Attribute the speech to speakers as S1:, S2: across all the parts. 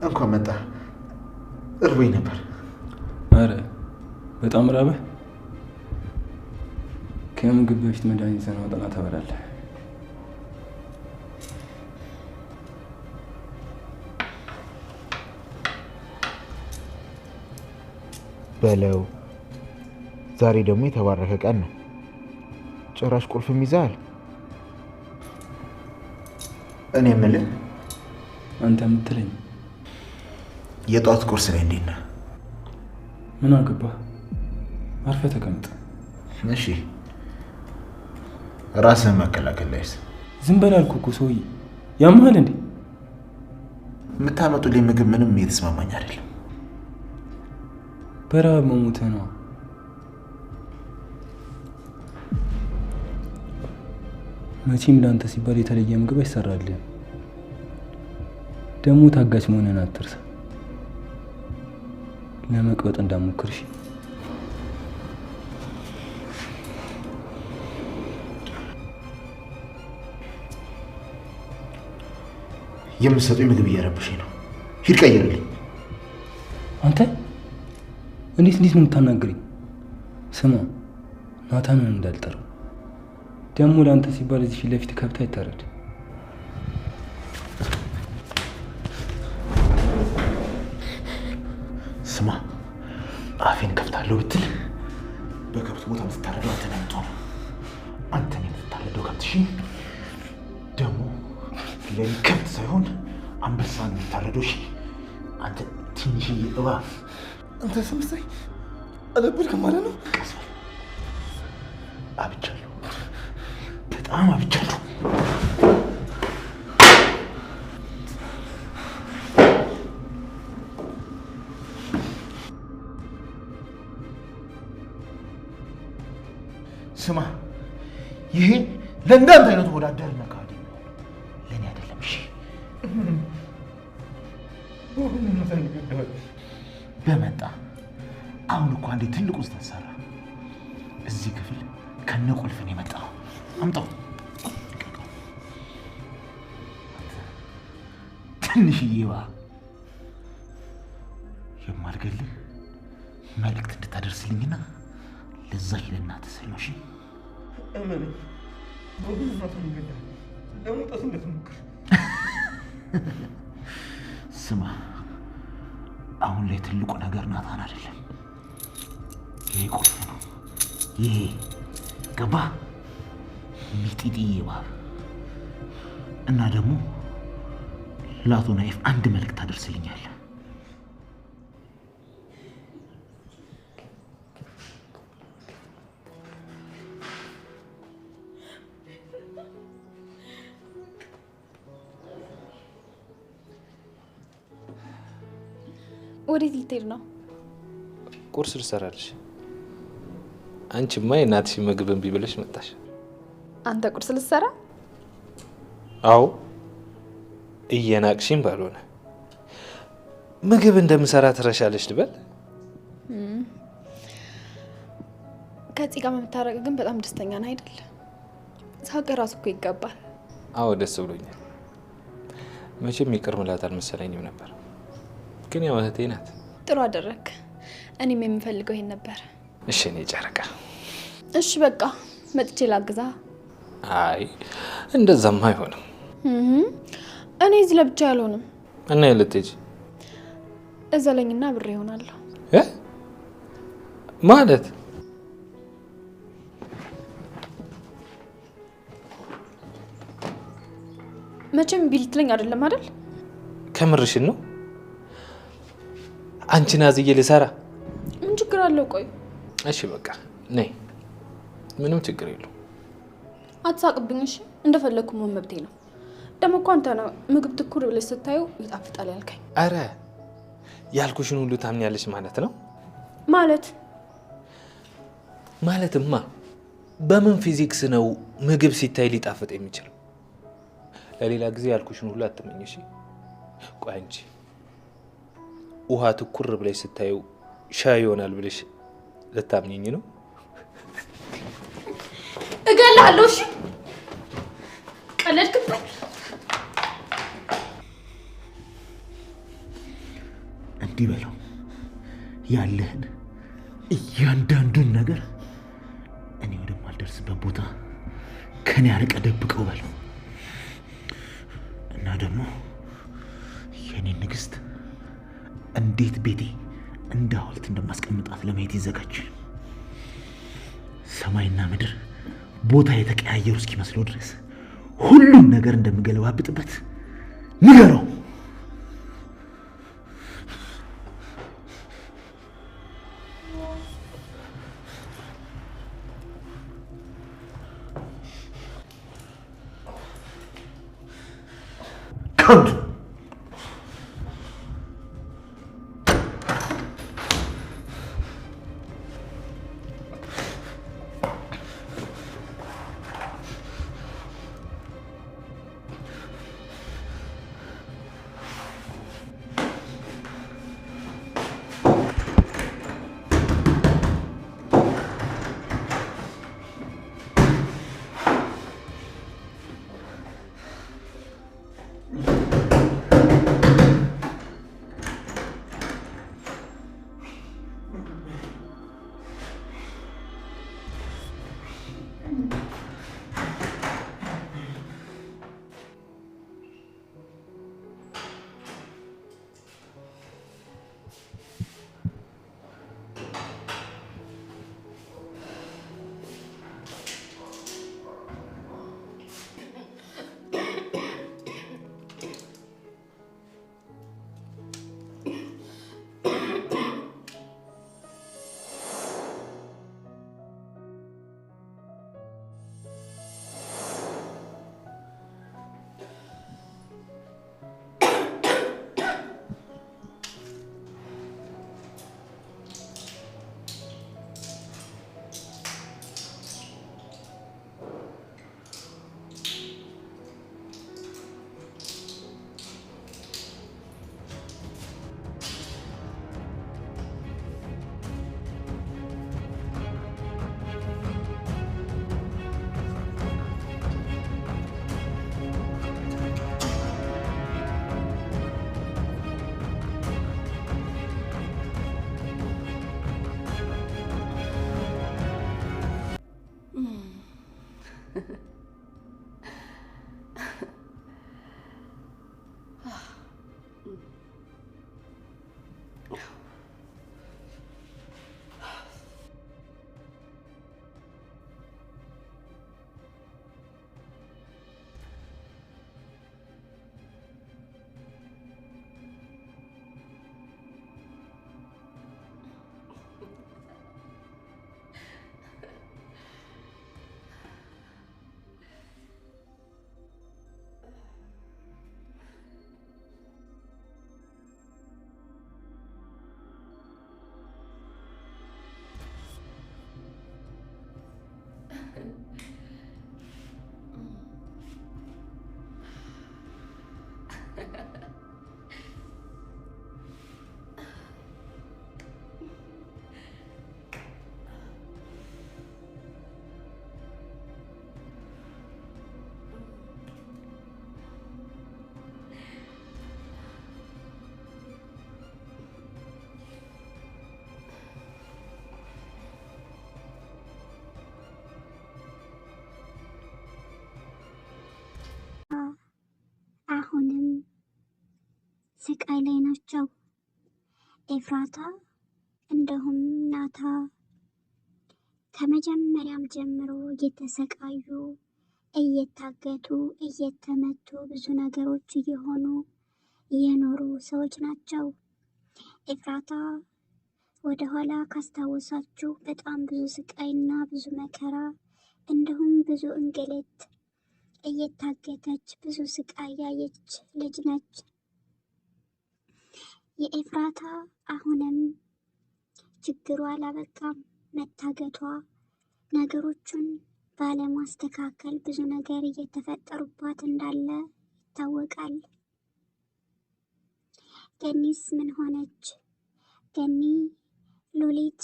S1: እንኳን መጣ። እርቦኝ ነበር።
S2: አረ በጣም ራበህ? ከምግብ በፊት መድኃኒትህን አውጣና ትበላለህ።
S1: በለው። ዛሬ ደግሞ የተባረከ ቀን ነው። ጭራሽ ቁልፍም ይዘሃል። እኔ የምልህ
S2: አንተ የምትለኝ
S1: የጧት ቁርስ ላይ እንዴት ነህ?
S2: ምን አገባህ? አርፈህ ተቀምጥ።
S1: እሺ ራስህን መከላከል ላይስ?
S2: ዝም በል አልኩህ እኮ ሰውዬ። ያምሃል እንዴ?
S1: የምታመጡልኝ ምግብ ምንም እየተስማማኝ አይደለም።
S2: በረሃብ መሞትህ ነው። መቼም ለአንተ ሲባል የተለየ ምግብ አይሰራልህም። ደግሞ ታጋች መሆንህን አትርሳ። ለመቅበጥ እንዳትሞክር እሺ?
S1: የምትሰጡኝ ምግብ እየረብሽኝ ነው። ሂድ ቀይርልኝ።
S2: አንተ እንዴት ነው የምታናግረኝ? ስማ ናታንን እንዳልጠራው። ደግሞ ለአንተ ሲባል እዚህ ፊት ለፊት ከብት አይታረድ።
S1: ስማ አፌን ከፍታለሁ ብትል በከብት ቦታ የምትታረደው አንተ ነህ። አንተ ነህ የምትታረደው ከብት። እሺ ደግሞ ለኔ ከብት ሳይሆን አንበሳ ነው የምትታረደው። እሺ አንተ ትንሽዬ እባብ።
S3: አንተ ስምሰይ አለብልክም ማለት ነው።
S1: ቀስ በል። አብቻለሁ፣ በጣም አብቻለሁ። ስማ ይሄ ለእንዳንተ አይነቱ ወዳደርና ካዲ ለእኔ አይደለም። እሺ በመጣ አሁን እኮ አንዴ ትልቁ ስህተት ሰራ። እዚህ ክፍል ከነ ቁልፍ ነው የመጣው። አምጣው። ትንሽዬ የማልገልህ መልእክት እንድታደርስልኝና ለዛች ለእናትህ ስል ነው። እሺ
S3: እመነኝ። በሁሉ ናታን ይገዳል። ለመውጣት እንዳትሞክር።
S1: ስማ አሁን ላይ ትልቁ ነገር ናታን አይደለም፣ ይሄ ቁልፍ ነው። ይሄ ገባ? ሚጢጢዬ እባብ። እና ደግሞ ለአቶ ናይፍ አንድ መልእክት ታደርስልኛለህ።
S4: ወዴት ልትሄድ ነው?
S5: ቁርስ ልሰራልሽ። አንቺማ የእናትሽ ምግብ እምቢ ብለሽ መጣሽ።
S4: አንተ ቁርስ ልትሰራ?
S5: አዎ እየናቅሽኝ ባልሆነ ምግብ እንደምሰራ ትረሻለሽ ልበል?
S4: ከዚህ ጋር መታረቅ ግን በጣም ደስተኛ ነህ አይደል? ሳቅ ራሱ እኮ ይገባል።
S5: አዎ ደስ ብሎኛል። መቼም ይቅር ምላት አልመሰለኝም ነበር፣ ግን ያው እህቴ ናት።
S4: ጥሩ አደረክ። እኔም የምፈልገው ይሄን ነበር።
S5: እሺ እኔ ጨረቃ።
S4: እሺ በቃ መጥቼ ላግዛ።
S5: አይ እንደዛማ አይሆንም።
S4: እኔ እዚህ ለብቻ ያልሆንም።
S5: እና የልትሄጂ?
S4: እዛ ለኝና ብሬ ይሆናለሁ።
S5: ማለት
S4: መቼም ቢልትለኝ አይደለም አይደል?
S5: ከምርሽን ነው? አንቺን አዝዬ ልሰራ
S4: ምን ችግር አለው? ቆይ
S5: እሺ በቃ ነይ፣ ምንም ችግር የለው።
S4: አትሳቅብኝ እሺ? እንደፈለኩ መሆን መብቴ ነው። ደግሞ እኮ አንተ ነው ምግብ ትኩር ብለሽ ስታዩ ይጣፍጣል ያልከኝ።
S5: አረ ያልኩሽን ሁሉ ታምኛለሽ ማለት ነው? ማለትማ በምን ፊዚክስ ነው ምግብ ሲታይ ሊጣፍጥ የሚችለው? ለሌላ ጊዜ ያልኩሽን ሁሉ አትመኝ እሺ? ቆይ አንቺ ውሃ ትኩር ብለሽ ስታዩ ሻይ ይሆናል ብለሽ ልታምኚኝ ነው?
S4: እገልሃለሁ። እሺ ቀለድክብኝ።
S1: እንዲህ በለው፣ ያለህን እያንዳንዱን ነገር እኔ ወደማልደርስበት ቦታ ከኔ አርቀ ደብቀው በለው እና ደግሞ የኔን ንግስት እንዴት ቤቴ እንደ ሐውልት እንደማስቀምጣት ለማየት ይዘጋጅ። ሰማይና ምድር ቦታ የተቀያየሩ እስኪመስለው ድረስ ሁሉም ነገር እንደምገለባብጥበት ንገረው። ከንቱ
S6: አሁንም ስቃይ ላይ ናቸው። ኤፍራታ እንዲሁም ናታ ከመጀመሪያም ጀምሮ እየተሰቃዩ እየታገቱ እየተመቱ ብዙ ነገሮች እየሆኑ የኖሩ ሰዎች ናቸው። ኤፍራታ ወደ ኋላ ካስታወሳችሁ በጣም ብዙ ስቃይና ብዙ መከራ እንዲሁም ብዙ እንግልት እየታገተች ብዙ ስቃይ ያየች ልጅ ነች። የኤፍራታ አሁንም ችግሯ አላበቃም። መታገቷ ነገሮችን ባለማስተካከል ብዙ ነገር እየተፈጠሩባት እንዳለ ይታወቃል። ገኒስ ምን ሆነች? ገኒ ሉሊት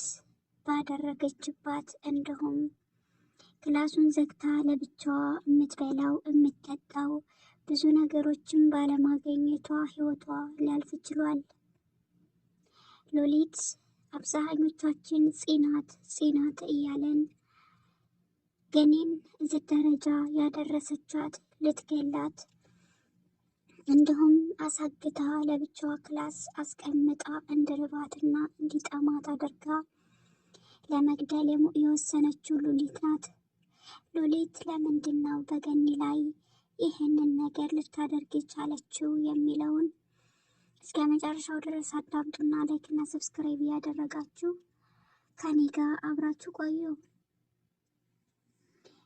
S6: ባደረገችባት እንዲሁም ክላሱን ዘግታ ለብቻዋ የምትበላው የምትጠጣው ብዙ ነገሮችን ባለማግኘቷ ህይወቷ ሊያልፍ ችሏል። ሉሊት አብዛኞቻችን ጽናት እያለን ገኒን እዚህ ደረጃ ያደረሰቻት ልትገላት እንዲሁም አሳግታ ለብቻዋ ክላስ አስቀምጣ እንድርባትና እንዲጠማት አድርጋ ለመግደል የወሰነችው ሉሊት ናት። ሉሊት ለምንድን ነው በገኒ ላይ ይህንን ነገር ልታደርግ የቻለችው የሚለውን እስከ መጨረሻው ድረስ አዳምጡና ላይክና ሰብስክራይብ እያደረጋችሁ ከኔ ጋር አብራችሁ ቆዩ።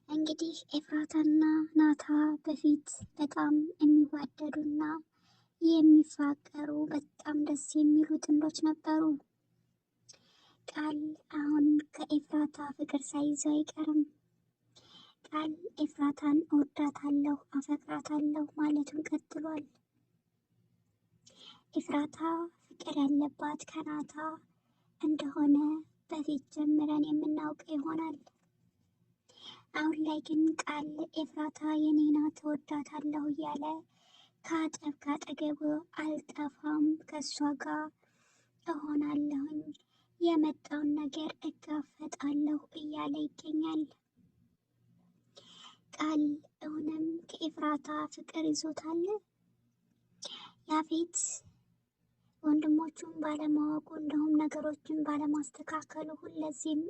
S6: እንግዲህ ኤፍራታና ናታ በፊት በጣም የሚዋደዱና የሚፋቀሩ በጣም ደስ የሚሉ ጥንዶች ነበሩ። ቃል አሁን ከኤፍራታ ፍቅር ሳይዘው አይቀርም። ቃል ኤፍራታን እወዳታለሁ፣ አፈቅራታለሁ ማለቱን ቀጥሏል። ኤፍራታ ፍቅር ያለባት ከናታ እንደሆነ በፊት ጀምረን የምናውቀው ይሆናል። አሁን ላይ ግን ቃል ኤፍራታ የኔ ናት እወዳታለሁ እያለ ከአጠገቡ አልጠፋም፣ ከእሷ ጋር እሆናለሁኝ፣ የመጣውን ነገር እጋፈጣለሁ እያለ ይገኛል። ቃል እውንም ከኤፍራታ ፍቅር ይዞታል። ያፌት ወንድሞቹን ባለማወቁ እንዲሁም ነገሮችን ባለማስተካከሉ ሁለዚህም